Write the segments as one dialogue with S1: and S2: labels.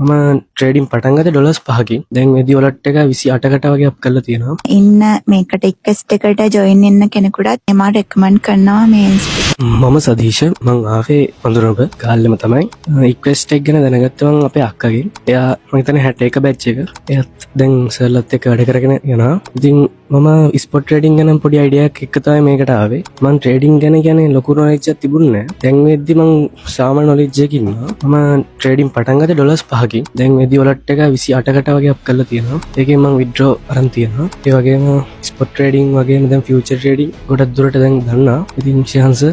S1: මම ට්‍රේඩින් පටන් ගත්තේ $5කින්. දැන් මෙදී වොලට් එක 28කට වගේ අප් කරලා තියෙනවා.
S2: ඉන්න මේකට ඉක්වෙස්ට් එකට ජොයින් වෙන්න කෙනෙකුට මම රෙකමන්ඩ් කරනවා මේ ඉන්ස්ටිටියුට්.
S1: මම සදීෂ මං ආවේ වඳුරඹ ගාල්ලෙම තමයි. ඉක්වෙස්ට් එක ගැන දැනගත්තේ මං අපේ අක්කගෙන්. එයා මම හිතන්නේ 61 බැච් එක. එයාත් දැන් සර්ලත් එක්ක වැඩ කරගෙන යනවා. ඉතින් මම ස්පොට් ට්‍රේඩින් ගැන පොඩි අයිඩියා එකක් තමයි මේකට ආවේ. මං ට්‍රේඩින් ගැන කියන්නේ ලොකු නොලෙජ් එකක් තිබුණේ නැහැ. දැන් වෙද්දි මං සාමාන්‍ය නොලෙජ් එකකින් ඉන්නවා. මම ට්‍රේඩින් පටන් ගත්තේ $5කින්. දැන් මෙදී වොලට් එක 28කට වගේ අප් කරලා තියෙනවා. ඒකෙන් මං විත්ඩ්‍රෝ අරන් තියෙනවා. ඒ වගේම ස්පොට් ට්‍රේඩින් වගේම දැන් ෆියුචර් ට්‍රේඩින් ගොඩක් දුරට දැන් දන්නවා. ඉතින් ශාන්ස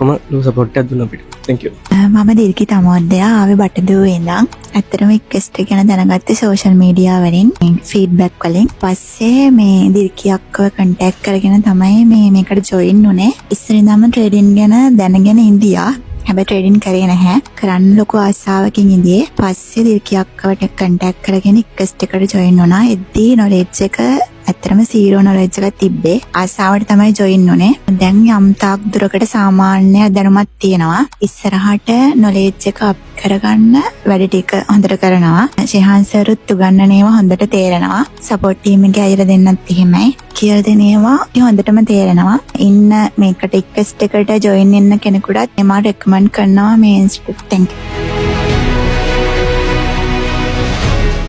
S1: මම ලෝ සපෝට් එකක් දුන්නා අපිට. thank you.
S2: මම දිල්කි තමෝද්දයා ආවේ බටදුවේ ඉඳන්. ඇත්තටම ඉක්වෙස්ට් එක ගැන දැනගත්තේ සෝෂල් මීඩියා වලින් ෆීඩ්බැක් වලින්. පස්සේ මේ දිල්කි අක්කව කන්ටැක්ට් කරගෙන තමයි මේකට ජොයින් වුනේ. ඉස්සර ඉඳන්ම ට්‍රේඩින් ගැන දැනගෙන ඉඳියා. හැබැයි ට්‍රේඩින් කරේ නැහැ. කරන්න ලොකු ආසාවකින් ඉඳියේ. පස්සේ දිල්කි අක්කවට කන්ටැක්ට් කරගෙන ඉක්වෙස්ට් එකට ජොයින් වුණා. එද්දී නොලෙජ් එක ඇත්තටම සීරෝ නොලෙජ් එකක් තිබ්බේ. ආසාවට තමයි ජොයින් වුනේ. දැන් යම් තාක් දුරකට සාමාන්‍ය දැනුමක් තියෙනවා. ඉස්සරහට නොලෙජ් එක අප් කරගන්න වැඩ ටික හොඳට කරනවා. ශේහාන් සර්ත් උගන්වන ඒවා හොඳට තේරෙනවා. සපෝට් ටීම් එකේ අයලා දෙන්නත් එහෙමයි. කියලා දෙන ඒවා හොඳටම තේරෙනවා. ඉන්න මේකට ඉක්වෙස්ට් එකට ජොයින් වෙන්න කෙනෙකුට මම රෙකමන්ඩ් කරනවා මේ ඉන්ස්ටිටියුට්. thank you.